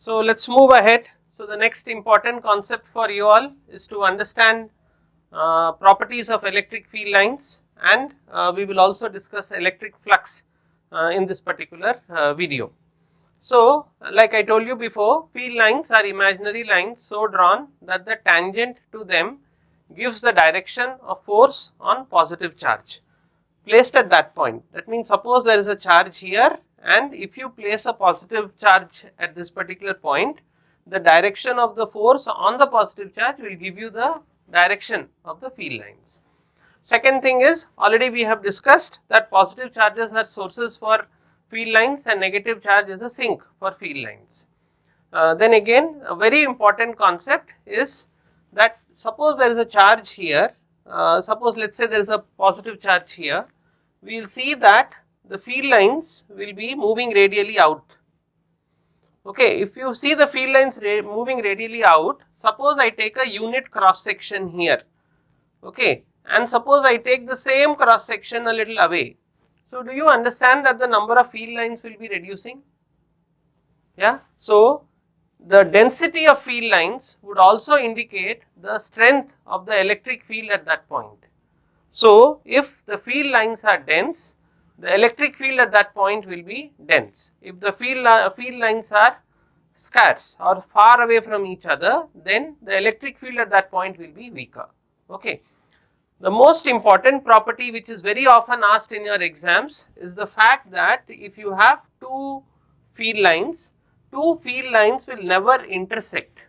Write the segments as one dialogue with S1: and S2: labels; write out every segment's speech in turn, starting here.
S1: So let's move ahead. So the next important concept for you all is to understand properties of electric field lines, and we will also discuss electric flux in this particular video. So like I told you before, field lines are imaginary lines so drawn that the tangent to them gives the direction of force on positive charge placed at that point. That means suppose there is a charge here, and if you place a positive charge at this particular point, the direction of the force on the positive charge will give you the direction of the field lines. Second thing is, already we have discussed that positive charges are sources for field lines and negative charge is a sink for field lines. Then again, a very important concept is that suppose there is a charge here, suppose let us say there is a positive charge here, we will see that the field lines will be moving radially out. Okay, if you see the field lines moving radially out, suppose I take a unit cross section here, okay, and suppose I take the same cross section a little away. So do you understand that the number of field lines will be reducing? Yeah, so the density of field lines would also indicate the strength of the electric field at that point. So if the field lines are dense, the electric field at that point will be dense. If the field lines are scarce or far away from each other, then the electric field at that point will be weaker. Okay. The most important property which is very often asked in your exams is the fact that if you have two field lines will never intersect.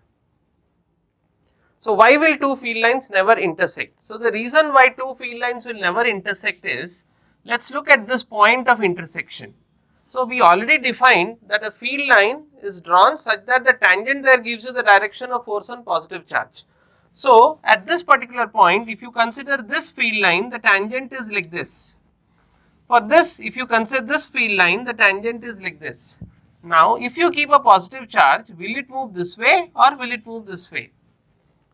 S1: So why will two field lines never intersect? So the reason why two field lines will never intersect is, let's look at this point of intersection. So we already defined that a field line is drawn such that the tangent there gives you the direction of force on positive charge. So at this particular point, if you consider this field line, the tangent is like this. For this, if you consider this field line, the tangent is like this. Now if you keep a positive charge, will it move this way or will it move this way?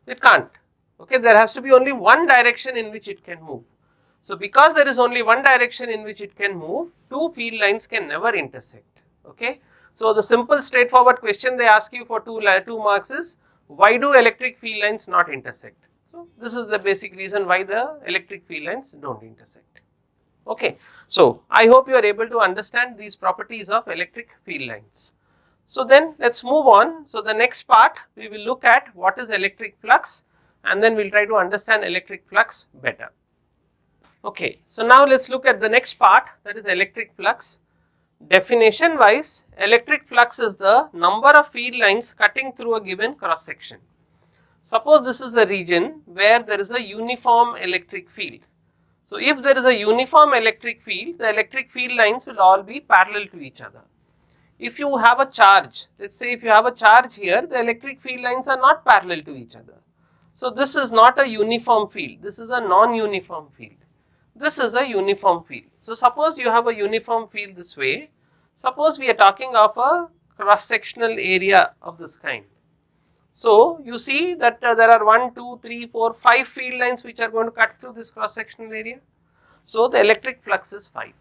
S1: It can't. Okay, there has to be only one direction in which it can move. So because there is only one direction in which it can move, two field lines can never intersect. Okay. So the simple straightforward question they ask you for 2 marks is, why do electric field lines not intersect? So this is the basic reason why the electric field lines don't intersect. Okay. So I hope you are able to understand these properties of electric field lines. So then let's move on. So the next part we will look at what is electric flux, and then we will try to understand electric flux better. Okay, so now let's look at the next part, that is electric flux. Definition wise, electric flux is the number of field lines cutting through a given cross section. Suppose this is a region where there is a uniform electric field. So if there is a uniform electric field, the electric field lines will all be parallel to each other. If you have a charge, let's say if you have a charge here, the electric field lines are not parallel to each other. So this is not a uniform field, this is a non-uniform field. This is a uniform field. So suppose you have a uniform field this way, suppose we are talking of a cross-sectional area of this kind. So you see that there are 1, 2, 3, 4, 5 field lines which are going to cut through this cross-sectional area. So the electric flux is 5.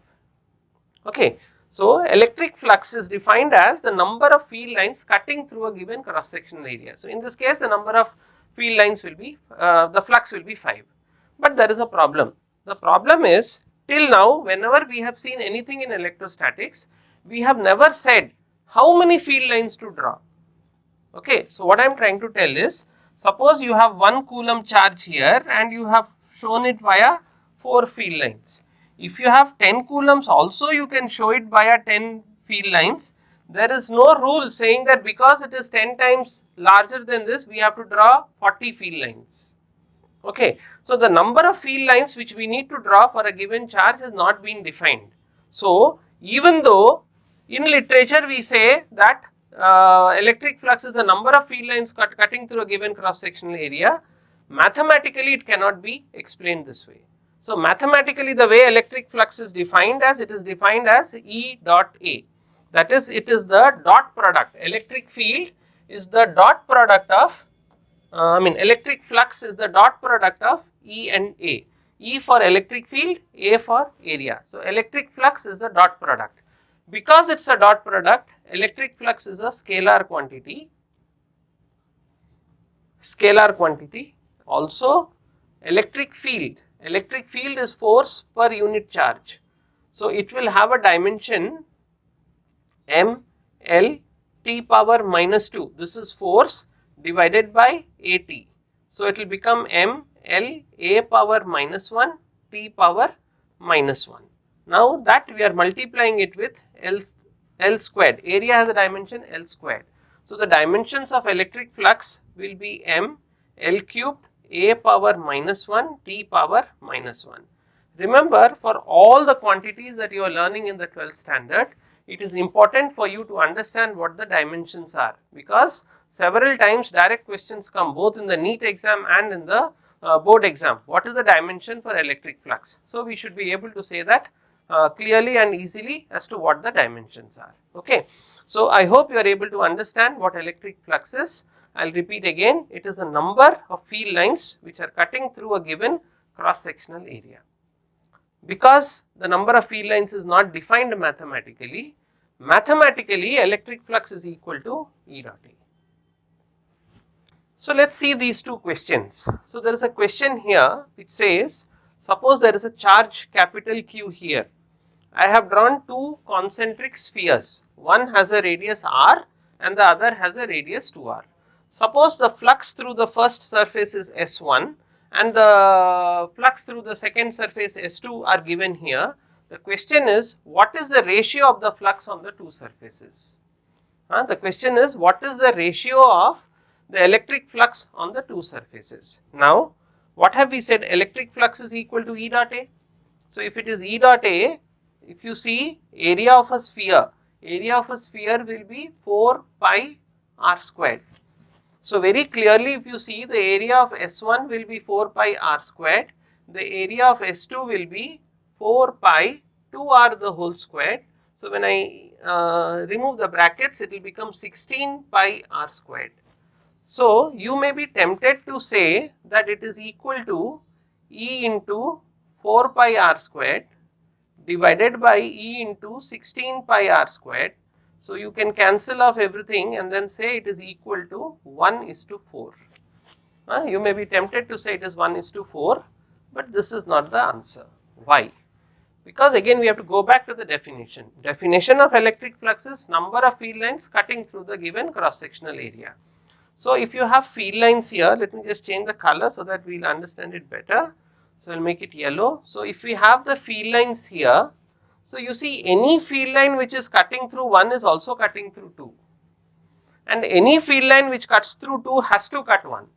S1: Okay. So electric flux is defined as the number of field lines cutting through a given cross-sectional area. So in this case, the number of field lines will be, the flux will be 5. But there is a problem. The problem is, till now, whenever we have seen anything in electrostatics, we have never said how many field lines to draw. Okay, so what I am trying to tell is, suppose you have 1 coulomb charge here and you have shown it via 4 field lines. If you have 10 coulombs also, you can show it via 10 field lines. There is no rule saying that because it is 10 times larger than this, we have to draw 40 field lines. Okay, so the number of field lines which we need to draw for a given charge has not been defined. So even though in literature we say that electric flux is the number of field lines cutting through a given cross-sectional area, mathematically it cannot be explained this way. So mathematically the way electric flux is defined as, it is defined as E dot A. That is, it is the dot product. Electric field is the dot product of, electric flux is the dot product of E and A. E for electric field, A for area. So electric flux is the dot product. Because it is a dot product, electric flux is a scalar quantity. Also electric field is force per unit charge. So, it will have a dimension m l t power minus 2, this is force divided by at. So, it will become m l a power minus 1 t power minus 1. Now, that we are multiplying it with L squared, area has a dimension L squared. So, the dimensions of electric flux will be m L cubed a power minus 1 t power minus 1. Remember, for all the quantities that you are learning in the 12th standard, it is important for you to understand what the dimensions are, because several times direct questions come both in the NEET exam and in the board exam. What is the dimension for electric flux? So, we should be able to say that clearly and easily as to what the dimensions are. Okay. So, I hope you are able to understand what electric flux is. I will repeat again, it is the number of field lines which are cutting through a given cross sectional area. Because the number of field lines is not defined mathematically, electric flux is equal to E dot A. So, let us see these two questions. So, there is a question here which says, suppose there is a charge capital Q here. I have drawn two concentric spheres, one has a radius r and the other has a radius 2r. Suppose the flux through the first surface is S1 and the flux through the second surface S2 are given here. The question is, what is the ratio of the flux on the two surfaces? The question is, what is the ratio of the electric flux on the two surfaces? Now, what have we said? Electric flux is equal to E dot A. So, if it is E dot A, if you see area of a sphere will be 4 pi r squared. So, very clearly if you see, the area of S1 will be 4 pi r squared, the area of S2 will be 4 pi 2r the whole squared. So, when I remove the brackets, it will become 16 pi r squared. So, you may be tempted to say that it is equal to E into 4 pi r squared divided by E into 16 pi r squared. So, you can cancel off everything and then say it is equal to 1:4. You may be tempted to say it is 1:4, but this is not the answer. Why? Because again we have to go back to the definition. Definition of electric flux is number of field lines cutting through the given cross sectional area. So, if you have field lines here, let me just change the color so that we will understand it better. So, I will make it yellow. So, if we have the field lines here, so you see any field line which is cutting through 1 is also cutting through 2, and any field line which cuts through 2 has to cut 1.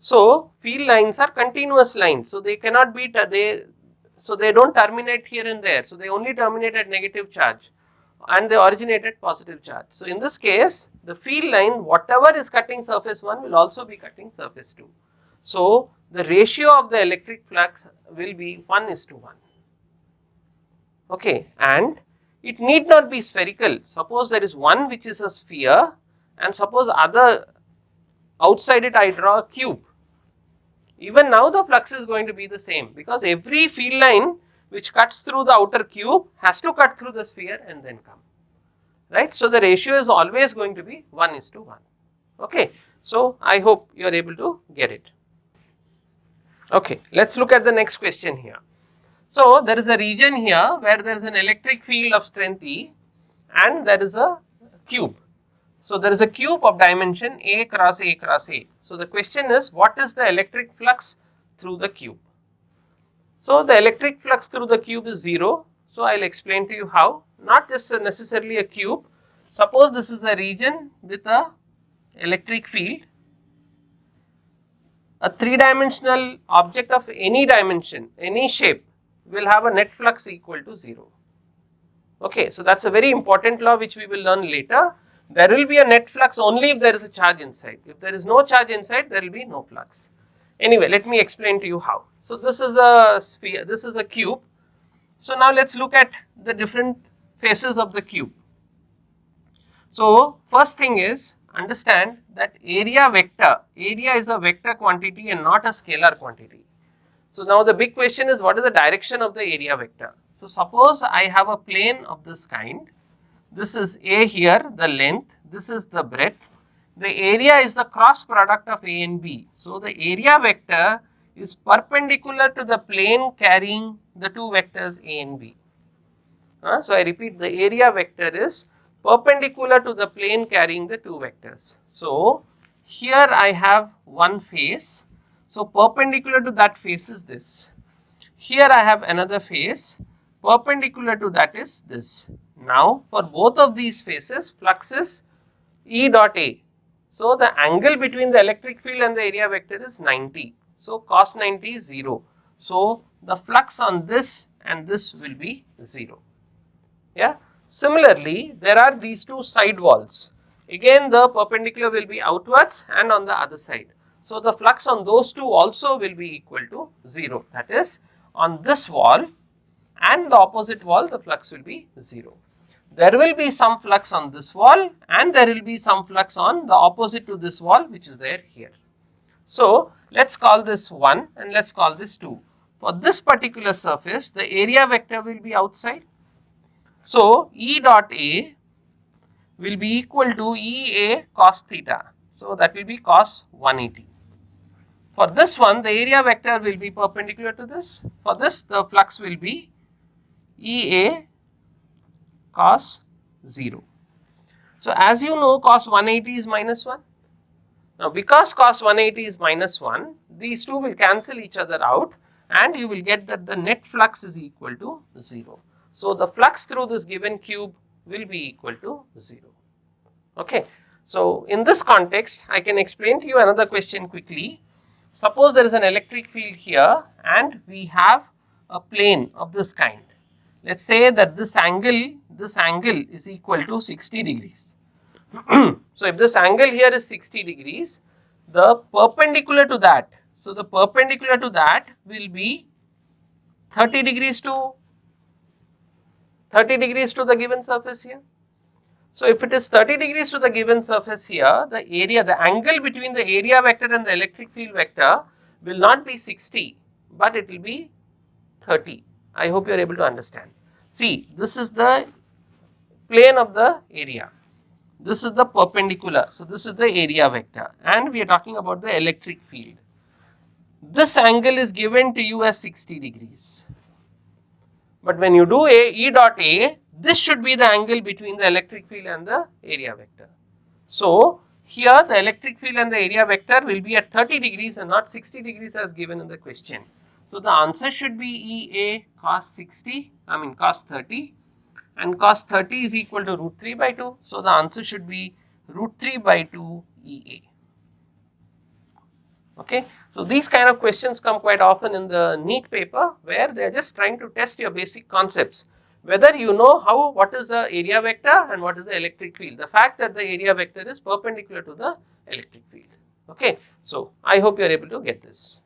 S1: So, field lines are continuous lines, so they cannot be, they do not terminate here and there, so they only terminate at negative charge and they originate at positive charge. So, in this case, the field line whatever is cutting surface 1 will also be cutting surface 2. So, the ratio of the electric flux will be 1:1. Okay, and it need not be spherical. Suppose there is one which is a sphere and suppose other outside it I draw a cube. Even now the flux is going to be the same, because every field line which cuts through the outer cube has to cut through the sphere and then come, right. So, the ratio is always going to be 1:1. Okay. So, I hope you are able to get it. Okay, let us look at the next question here. So, there is a region here where there is an electric field of strength E and there is a cube. So, there is a cube of dimension A cross A cross A. So, the question is, what is the electric flux through the cube? So, the electric flux through the cube is 0. So, I will explain to you how. Not just necessarily a cube. Suppose this is a region with a electric field. A 3-dimensional object of any dimension, any shape will have a net flux equal to 0. Okay, so that is a very important law which we will learn later. There will be a net flux only if there is a charge inside. If there is no charge inside, there will be no flux. Anyway, let me explain to you how. So, this is a sphere, this is a cube. So, now let us look at the different faces of the cube. So, first thing is, understand that area is a vector quantity and not a scalar quantity. So, now the big question is, what is the direction of the area vector? So, suppose I have a plane of this kind. This is A here, the length, this is the breadth. The area is the cross product of A and B. So, the area vector is perpendicular to the plane carrying the two vectors A and B. So, I repeat, the area vector is perpendicular to the plane carrying the two vectors. So, here I have one face. So, perpendicular to that face is this. Here I have another face, perpendicular to that is this. Now, for both of these faces, flux is E dot A. So, the angle between the electric field and the area vector is 90. So, cos 90 is 0. So, the flux on this and this will be 0. Yeah. Similarly, there are these two side walls. Again, the perpendicular will be outwards and on the other side. So, the flux on those two also will be equal to 0. That is, on this wall and the opposite wall, the flux will be 0. There will be some flux on this wall and there will be some flux on the opposite to this wall, which is there here. So, let us call this 1 and let us call this 2. For this particular surface, the area vector will be outside. So, E dot A will be equal to EA cos theta. So, that will be cos 180. For this one, the area vector will be perpendicular to this. For this, the flux will be EA cos 0. So, as you know, cos 180 is minus 1. Now, because cos 180 is minus 1, these two will cancel each other out and you will get that the net flux is equal to 0. So, the flux through this given cube will be equal to 0. Okay. So, in this context, I can explain to you another question quickly. Suppose there is an electric field here and we have a plane of this kind. Let us say that this angle is equal to 60 degrees. So, if this angle here is 60 degrees, the perpendicular to that, so the perpendicular to that will be 30 degrees to the given surface here. So, if it is 30 degrees to the given surface here, the angle between the area vector and the electric field vector will not be 60, but it will be 30. I hope you are able to understand. See, this is the plane of the area. This is the perpendicular. So, this is the area vector and we are talking about the electric field. This angle is given to you as 60 degrees. But when you do E dot A, this should be the angle between the electric field and the area vector. So, here the electric field and the area vector will be at 30 degrees and not 60 degrees as given in the question. So, the answer should be EA cos 30, and cos 30 is equal to root 3 by 2. So, the answer should be root 3 by 2 EA. Okay. So, these kind of questions come quite often in the NEET paper where they are just trying to test your basic concepts. Whether you know what is the area vector and what is the electric field. The fact that the area vector is perpendicular to the electric field. Okay. So, I hope you are able to get this.